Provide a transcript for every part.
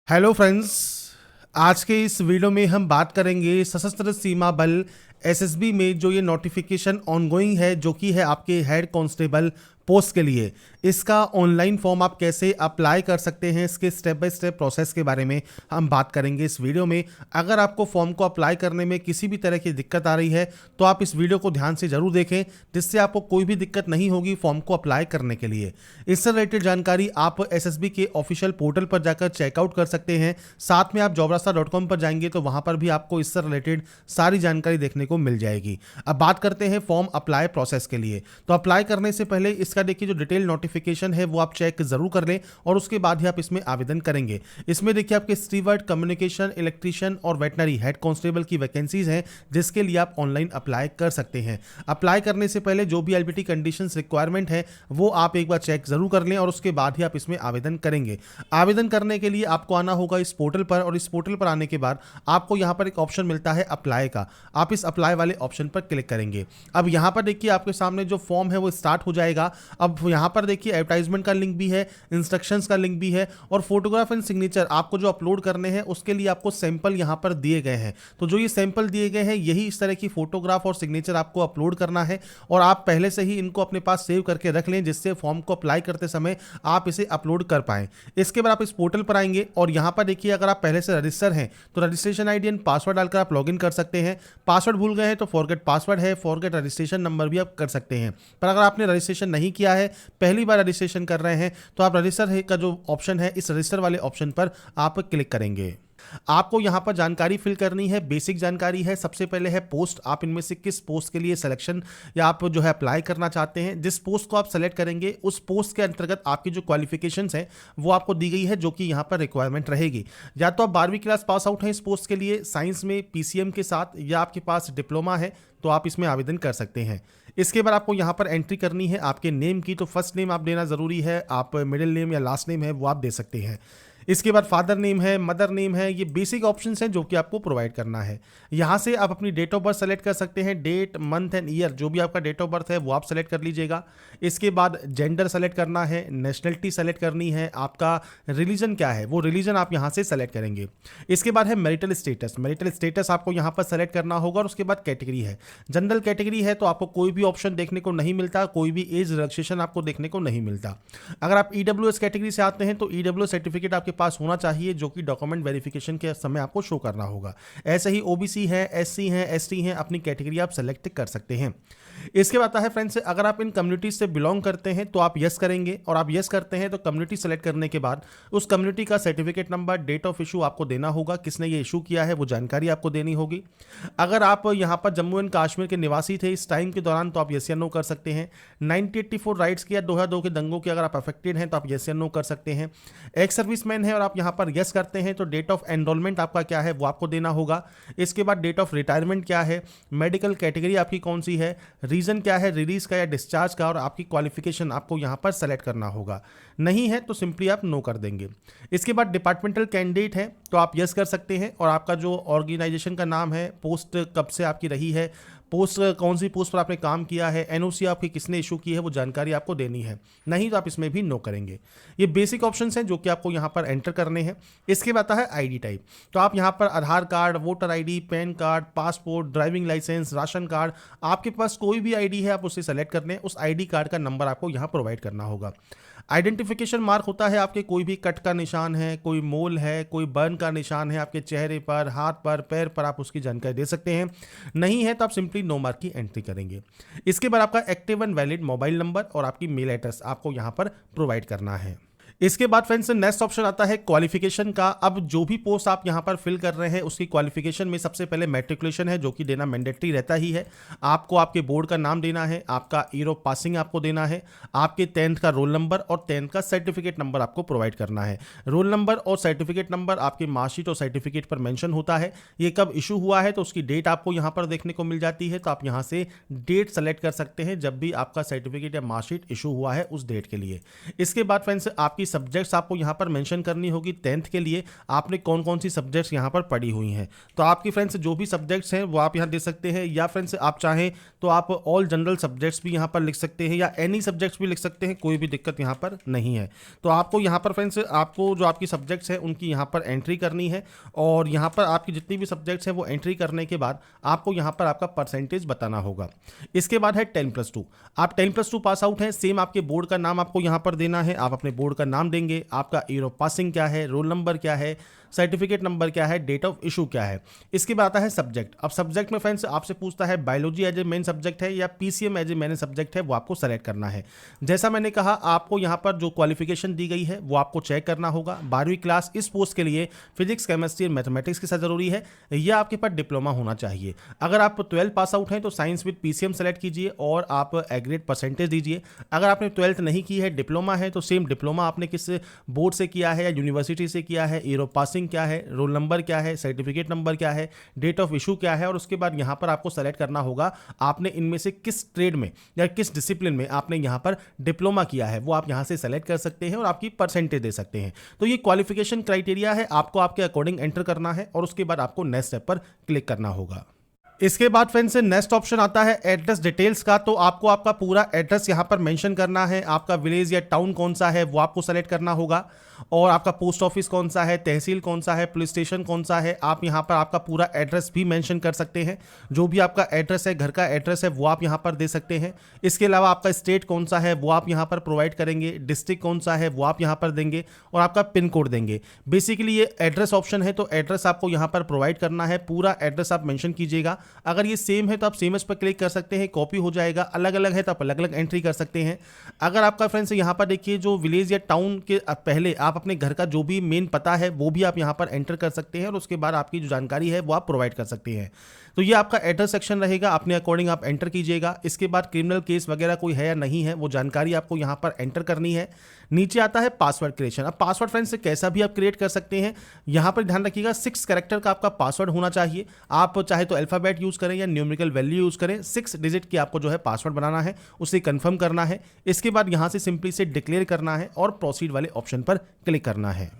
Hello friends. आज के इस वीडियो में हम बात करेंगे सशस्त्र सीमा बल एसएसबी में जो ये नोटिफिकेशन ऑनगोइंग है जो कि है आपके हेड कांस्टेबल पोस्ट के लिए। इसका ऑनलाइन फॉर्म आप कैसे अप्लाई कर सकते हैं, इसके स्टेप बाय स्टेप प्रोसेस के बारे में हम बात करेंगे इस वीडियो में। अगर आपको फॉर्म को अप्लाई करने में किसी भी तरह की दिक्कत आ रही है तो आप इस वीडियो को ध्यान से जरूर देखें, जिससे आपको कोई भी दिक्कत नहीं होगी फॉर्म को अप्लाई करने के लिए। इससे रिलेटेड जानकारी आप एसएसबी के ऑफिशियल पोर्टल पर जाकर चेकआउट कर सकते हैं। साथ में आप jobrasta.com पर जाएंगे तो वहां पर भी आपको इससे रिलेटेड सारी जानकारी देखने को मिल जाएगी। अब बात करते हैं फॉर्म अप्लाई प्रोसेस के लिए। तो अप्लाई करने से पहले इसका देखिए जो डिटेल नोटिफिकेशन है वो आप चेक जरूर कर लें और उसके बाद ही आप इसमें आवेदन करेंगे। इसमें देखिए आपके स्टीवर्ड, कम्युनिकेशन, इलेक्ट्रीशियन और वेटनरी हेड कांस्टेबल की वैकेंसीज हैं, जिसके लिए आप ऑनलाइन अप्लाई कर सकते हैं। अप्लाई करने से पहले जो भी एलिजिबिलिटी कंडीशंस रिक्वायरमेंट है वो आप एक बार चेक जरूर कर लें और उसके बाद ही आप इसमें आवेदन करेंगे। आवेदन करने के लिए आपको आना होगा इस पोर्टल पर, और इस पोर्टल पर आने के बाद आपको यहाँ पर एक ऑप्शन मिलता है अप्लाई का। आप इस अप्लाई वाले ऑप्शन पर क्लिक करेंगे। अब यहाँ पर देखिए आपके सामने जो फॉर्म है वो स्टार्ट हो जाएगा। अब यहाँ पर देखिए एडवर्टाइजमेंट का लिंक भी है, इंस्ट्रक्शंस का लिंक भी है और फोटोग्राफ एंड सिग्नेचर आपको जो अपलोड करने हैं उसके लिए आपको सैंपल यहाँ पर दिए गए हैं। तो जो ये सैंपल दिए गए हैं यही इस तरह की फोटोग्राफ और सिग्नेचर आपको अपलोड करना है और आप पहले से ही इनको अपने पास सेव करके रख लें, जिससे फॉर्म को अप्लाई करते समय आप इसे अपलोड कर पाएं। इसके बाद आप इस पोर्टल पर आएंगे और यहाँ पर देखिए अगर आप पहले से रजिस्टर हैं तो रजिस्ट्रेशन आईडी एंड पासवर्ड डालकर आप लॉगिन कर सकते हैं। पासवर्ड भूल गए हैं तो फॉरगेट पासवर्ड है, फॉरगेट रजिस्ट्रेशन नंबर भी आप कर सकते हैं। पर अगर आपने रजिस्ट्रेशन नहीं किया है, पहली बार रजिस्ट्रेशन कर रहे हैं, तो आप रजिस्टर का जो ऑप्शन है इस रजिस्टर वाले ऑप्शन पर आप क्लिक करेंगे। आपको यहां पर जानकारी फिल करनी है, बेसिक जानकारी है। सबसे पहले है पोस्ट, आप इनमें से किस पोस्ट के लिए सिलेक्शन या आप जो है अप्लाई करना चाहते हैं। जिस पोस्ट को आप सेलेक्ट करेंगे उस पोस्ट के अंतर्गत आपकी जो क्वालिफिकेशंस हैं वो आपको दी गई है, जो कि यहां पर रिक्वायरमेंट रहेगी। या तो आप 12वीं क्लास पास आउट हैं इस पोस्ट के लिए साइंस में पीसीएम के साथ, या आपके पास डिप्लोमा है तो आप इसमें आवेदन कर सकते हैं। इसके बाद आपको यहाँ पर एंट्री करनी है आपके नेम की। तो फर्स्ट नेम आप देना ज़रूरी है, आप मिडिल नेम या लास्ट नेम है वो आप दे सकते हैं। इसके बाद फादर नेम है, मदर नेम है, ये बेसिक ऑप्शंस हैं जो कि आपको प्रोवाइड करना है। यहाँ से आप अपनी डेट ऑफ बर्थ सेलेक्ट कर सकते हैं, डेट, मंथ एंड ईयर, जो भी आपका डेट ऑफ बर्थ है वो आप सेलेक्ट कर लीजिएगा। इसके बाद जेंडर सेलेक्ट करना है, नेशनलिटी सेलेक्ट करनी है, आपका रिलीजन क्या है वो रिलीजन आप यहाँ से सेलेक्ट करेंगे। इसके बाद है मैरिटल स्टेटस, मैरिटल स्टेटस आपको यहाँ पर सेलेक्ट करना होगा। और उसके बाद कैटेगरी है, जनरल कैटेगरी है तो आपको कोई भी ऑप्शन देखने को नहीं मिलता, कोई भी एज रिलैक्सेशन आपको देखने को नहीं मिलता। अगर आप ईडब्ल्यूएस कैटेगरी से आते हैं तो ईडब्ल्यूएस सर्टिफिकेट आपके पास होना चाहिए, जो कि डॉक्यूमेंट वेरिफिकेशन के समय आपको शो करना होगा। ऐसे ही ओबीसी है, एससी है, एसटी है, अपनी कैटेगरी आप सेलेक्ट कर सकते हैं। इसके बाद आता है फ्रेंड्स, अगर आप इन कम्युनिटीज से बिलोंग करते हैं तो आप यस करेंगे, और आप यस करते हैं तो कम्युनिटी सेलेक्ट करने के बाद उस कम्युनिटी का certificate number, date of issue आपको देना होगा, किसने ये इशू किया है वो जानकारी आपको देनी होगी। अगर आप यहाँ पर जम्मू एंड कश्मीर के निवासी थे इस टाइम के दौरान तो आप यस या नो कर सकते हैं। 1984 राइट्स की या 2002 के दंगों के अगर आप अफेक्टेड हैं तो आप यस या नो कर सकते हैं। एक्स सर्विसमैन है और आप यहाँ पर यस करते हैं तो डेट ऑफ एनरोलमेंट आपका क्या है वो आपको देना होगा। इसके बाद डेट ऑफ रिटायरमेंट क्या है, मेडिकल कैटेगरी आपकी कौन सी है, रीजन क्या है रिलीज का या डिस्चार्ज का, और आपकी क्वालिफिकेशन आपको यहां पर सेलेक्ट करना होगा। नहीं है तो सिंपली आप नो कर देंगे। इसके बाद डिपार्टमेंटल कैंडिडेट है तो आप यस कर सकते हैं, और आपका जो ऑर्गेनाइजेशन का नाम है, पोस्ट कब से आपकी रही है, पोस्ट कौन सी पोस्ट पर आपने काम किया है, एनओसी आपकी किसने इशू की है वो जानकारी आपको देनी है। नहीं तो आप इसमें भी नो करेंगे। ये बेसिक ऑप्शंस हैं जो कि आपको यहाँ पर एंटर करने हैं। इसके बाद आता है आईडी टाइप, तो आप यहाँ पर Aadhaar card, voter ID, PAN card, passport, driving licence, ration card, आपके पास कोई भी आईडी है आप उसे सेलेक्ट कर लें। उस आईडी कार्ड का नंबर आपको यहाँ प्रोवाइड करना होगा। आइडेंटिफिकेशन मार्क होता है आपके, कोई भी कट का निशान है, कोई मोल है, कोई बर्न का निशान है आपके चेहरे पर, हाथ पर, पैर पर, आप उसकी जानकारी दे सकते हैं। नहीं है तो आप सिंपली नो मार्क की एंट्री करेंगे। इसके बाद आपका active and valid mobile number और आपकी मेल एड्रेस आपको यहाँ पर प्रोवाइड करना है। इसके बाद फ्रेंड्स नेक्स्ट ऑप्शन आता है क्वालिफिकेशन का। अब जो भी पोस्ट आप यहां पर फिल कर रहे हैं उसकी क्वालिफिकेशन में सबसे पहले मैट्रिकुलेशन है, जो कि देना मैंडेटरी रहता ही है। आपको आपके बोर्ड का नाम देना है, आपका ईयर ऑफ पासिंग आपको देना है, आपके 10th का रोल नंबर और 10th का सर्टिफिकेट नंबर आपको प्रोवाइड करना है। रोल नंबर और सर्टिफिकेट नंबर आपके मार्कशीट और सर्टिफिकेट पर मेंशन होता है। ये कब इशू हुआ है तो उसकी डेट आपको यहाँ पर देखने को मिल जाती है, तो आप यहाँ से डेट सेलेक्ट कर सकते हैं जब भी आपका सर्टिफिकेट या मार्कशीट इशू हुआ है उस डेट के लिए। इसके बाद फ्रेंड्स आपकी आपकी सब्जेक्ट्स आपको यहाँ पर मेंशन करनी होगी। 10th के लिए आपने कौन कौन सी सब्जेक्ट्स यहाँ पर पढ़ी हुई हैं। तो आपकी फ्रेंड्स जो भी सब्जेक्ट्स हैं वो आप यहाँ दे सकते हैं, या फ्रेंड्स आप चाहें तो आप ऑल जनरल सब्जेक्ट्स भी यहाँ पर लिख सकते हैं, या एनी सब्जेक्ट्स भी लिख सकते हैं, कोई भी दिक्कत यहाँ पर नहीं है। तो आपको यहाँ पर फ्रेंड्स आपको जो आपकी सब्जेक्ट्स हैं उनकी यहाँ पर एंट्री करनी है, और यहाँ पर आपकी जितनी भी सब्जेक्ट्स हैं वो एंट्री करने के बाद आपको यहाँ पर आपका परसेंटेज बताना होगा। इसके बाद है 10+2। आप 10+2 पास आउट हैं, सेम आपके बोर्ड का नाम आपको यहाँ पर देना है। आप अपने बोर्ड का नाम देंगे, आपका ईयर ऑफ पासिंग क्या है, रोल नंबर क्या है, सर्टिफिकेट नंबर क्या है, डेट ऑफ इशू क्या है। इसके बाद आता है सब्जेक्ट। अब सब्जेक्ट में फ्रेंड्स आपसे पूछता है biology as a main subject है या PCM as a main subject है, वो आपको सेलेक्ट करना है। जैसा मैंने कहा आपको यहाँ पर जो क्वालिफिकेशन दी गई है वो आपको चेक करना होगा। 12वीं क्लास इस पोस्ट के लिए फिजिक्स, केमिस्ट्री और मैथमेटिक्स के साथ जरूरी है, या आपके पास डिप्लोमा होना चाहिए। अगर आप 12 पास आउट हैं तो साइंस विद पीसीएम सेलेक्ट कीजिए और आप एग्रेड परसेंटेज दीजिए। अगर आपने 12th नहीं की है, डिप्लोमा है, तो सेम डिप्लोमा आपने किस बोर्ड से किया है या यूनिवर्सिटी से किया है, ईयर ऑफ पासिंग क्या है, रोल नंबर क्या है, सर्टिफिकेट नंबर क्या है, डेट ऑफ इशू क्या है, और उसके बाद यहाँ पर आपको सेलेक्ट करना होगा आपने इनमें से किस ट्रेड में या किस डिसिप्लिन में आपने यहाँ पर डिप्लोमा किया है, वो आप यहाँ से सेलेक्ट कर सकते हैं और आपकी परसेंटेज दे सकते हैं। तो ये क्वालिफिकेशन क्राइटेरिया है, आपको आपके अकॉर्डिंग एंटर करना है और उसके बाद आपको नेक्स्ट स्टेप पर क्लिक करना होगा। इसके बाद फ्रेंड्स नेक्स्ट ऑप्शन आता है एड्रेस डिटेल्स का। तो आपको आपका पूरा एड्रेस यहाँ पर मेंशन करना है। आपका विलेज या टाउन कौन सा है वो आपको सेलेक्ट करना होगा, और आपका पोस्ट ऑफिस कौन सा है, तहसील कौन सा है, पुलिस स्टेशन कौन सा है, आप यहाँ पर आपका पूरा एड्रेस भी मेंशन कर सकते हैं। जो भी आपका एड्रेस है, घर का एड्रेस है, वो आप यहाँ पर दे सकते हैं। इसके अलावा आपका स्टेट कौन सा है वो आप यहाँ पर प्रोवाइड करेंगे, डिस्ट्रिक्ट कौन सा है वो आप यहाँ पर देंगे, और आपका पिन कोड देंगे। बेसिकली ये एड्रेस ऑप्शन है, तो एड्रेस आपको यहाँ पर प्रोवाइड करना है, पूरा एड्रेस आप मेंशन कीजिएगा। अगर ये सेम है तो आप सेम एज पर क्लिक कर सकते हैं, कॉपी हो जाएगा। अलग अलग है तो आप अलग अलग एंट्री कर सकते हैं। अगर आपका फ्रेंड्स यहाँ पर देखिए जो विलेज या टाउन के पहले आप अपने घर का जो भी मेन पता है वो भी आप यहाँ पर एंटर कर सकते हैं, और उसके बाद आपकी जो जानकारी है वो आप प्रोवाइड कर सकते हैं। तो ये आपका एड्रेस सेक्शन रहेगा, अपने अकॉर्डिंग आप एंटर कीजिएगा। इसके बाद क्रिमिनल केस वगैरह कोई है या नहीं है वो जानकारी आपको यहाँ पर एंटर करनी है। नीचे आता है पासवर्ड क्रिएशन। अब पासवर्ड फ्रेंड्स से कैसा भी आप क्रिएट कर सकते हैं। यहाँ पर ध्यान रखिएगा 6 कैरेक्टर का आपका पासवर्ड होना चाहिए। आप चाहे तो अल्फाबेट यूज करें या न्यूमेरिकल वैल्यू यूज करें, 6 डिजिट की आपको जो है पासवर्ड बनाना है, उसे कंफर्म करना है। इसके बाद यहाँ से सिंपली से डिक्लेयर करना है और प्रोसीड वाले ऑप्शन पर क्लिक करना है।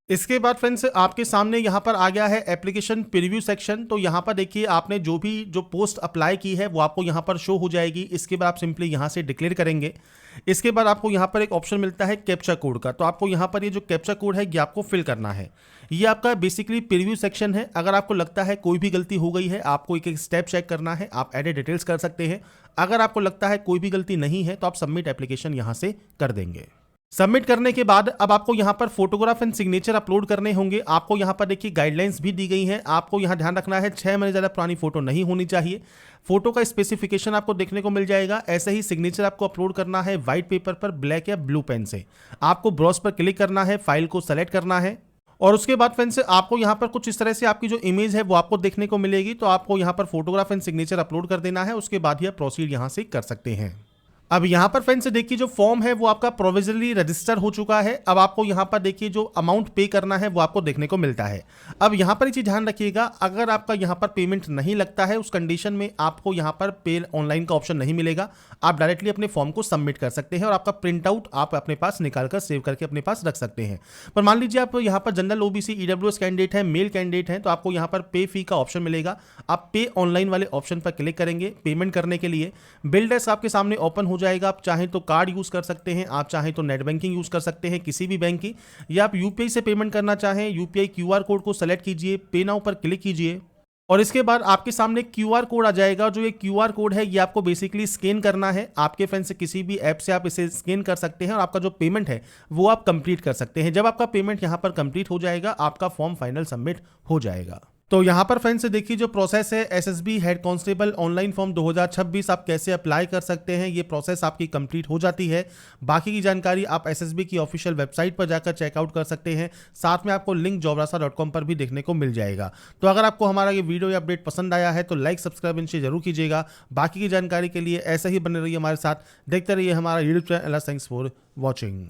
इसके बाद फ्रेंड्स आपके सामने यहाँ पर आ गया है एप्लीकेशन प्रीव्यू सेक्शन। तो यहाँ पर देखिए आपने जो पोस्ट अप्लाई की है वो आपको यहाँ पर शो हो जाएगी। इसके बाद आप सिंपली यहाँ से डिक्लेयर करेंगे। इसके बाद आपको यहाँ पर एक ऑप्शन मिलता है कैप्चा कोड का। तो आपको यहाँ पर ये जो कैप्चा कोड है ये आपको फिल करना है। ये आपका बेसिकली प्रीव्यू सेक्शन है। अगर आपको लगता है कोई भी गलती हो गई है, आपको एक एक स्टेप चेक करना है, आप एडिट डिटेल्स कर सकते हैं। अगर आपको लगता है कोई भी गलती नहीं है तो आप सबमिट एप्लीकेशन यहाँ से कर देंगे। सबमिट करने के बाद अब आपको यहाँ पर फोटोग्राफ एंड सिग्नेचर अपलोड करने होंगे। आपको यहाँ पर देखिए गाइडलाइंस भी दी गई हैं। आपको यहाँ ध्यान रखना है 6 महीने ज़्यादा पुरानी फोटो नहीं होनी चाहिए। फोटो का स्पेसिफिकेशन आपको देखने को मिल जाएगा। ऐसे ही सिग्नेचर आपको अपलोड करना है व्हाइट पेपर पर ब्लैक या ब्लू पेन से। आपको ब्राउज पर क्लिक करना है, फाइल को सेलेक्ट करना है, और उसके बाद फ्रेंड्स आपको यहाँ पर कुछ इस तरह से आपकी जो इमेज है वो आपको देखने को मिलेगी। तो आपको यहाँ पर फोटोग्राफ एंड सिग्नेचर अपलोड कर देना है। उसके बाद ही आप प्रोसीड यहाँ से कर सकते हैं। अब यहाँ पर फ्रेंड्स देखिए जो फॉर्म है वो आपका प्रोविजनली रजिस्टर हो चुका है। अब आपको यहाँ पर देखिए जो अमाउंट पे करना है वो आपको देखने को मिलता है। अब यहाँ पर एक चीज़ ध्यान रखिएगा, अगर आपका यहाँ पर पेमेंट नहीं लगता है उस कंडीशन में आपको यहाँ पर पे ऑनलाइन का ऑप्शन नहीं मिलेगा। आप डायरेक्टली अपने फॉर्म को सबमिट कर सकते हैं और आपका प्रिंट आउट आप अपने पास निकाल कर सेव करके अपने पास रख सकते हैं। पर मान लीजिए आप यहाँ पर जनरल ओबीसी ईडब्ल्यूएस कैंडिडेट है, मेल कैंडिडेट है, तो आपको यहाँ पर पे फी का ऑप्शन मिलेगा। आप पे ऑनलाइन वाले ऑप्शन पर क्लिक करेंगे पेमेंट करने के लिए। बिल डेस्क आपके सामने ओपन हो जाएगा। आप चाहें तो कार्ड यूज कर सकते हैं, आप चाहें तो नेट बैंकिंग यूज कर सकते हैं किसी भी बैंक की, या आप यूपीआई से पेमेंट करना चाहें यूपीआई क्यूआर कोड को सेलेक्ट कीजिए, पे नाउ पर क्लिक कीजिए, और इसके बाद आपके सामने क्यूआर कोड आ जाएगा। जो ये क्यूआर कोड है ये आपको बेसिकली स्कैन करना है। आपके फ्रेंड से किसी भी ऐप से आप इसे स्कैन कर सकते हैं और आपका जो पेमेंट है वो आप कंप्लीट कर सकते हैं। जब आपका पेमेंट यहाँ पर कंप्लीट हो जाएगा आपका फॉर्म फाइनल सबमिट हो जाएगा। तो यहाँ पर फ्रेंड्स देखिए जो प्रोसेस है SSB head constable online form 2026 आप कैसे अप्लाई कर सकते हैं, ये प्रोसेस आपकी कंप्लीट हो जाती है। बाकी की जानकारी आप एसएसबी की ऑफिशियल वेबसाइट पर जाकर चेकआउट कर सकते हैं। साथ में आपको लिंक jobrasa.com पर भी देखने को मिल जाएगा। तो अगर आपको हमारा ये वीडियो या अपडेट पसंद आया है तो लाइक सब्सक्राइब इनसे जरूर कीजिएगा। बाकी की जानकारी के लिए ऐसे ही बने रहिए हमारे साथ, देखते रहिए हमारा YouTube channel. Thanks for watching.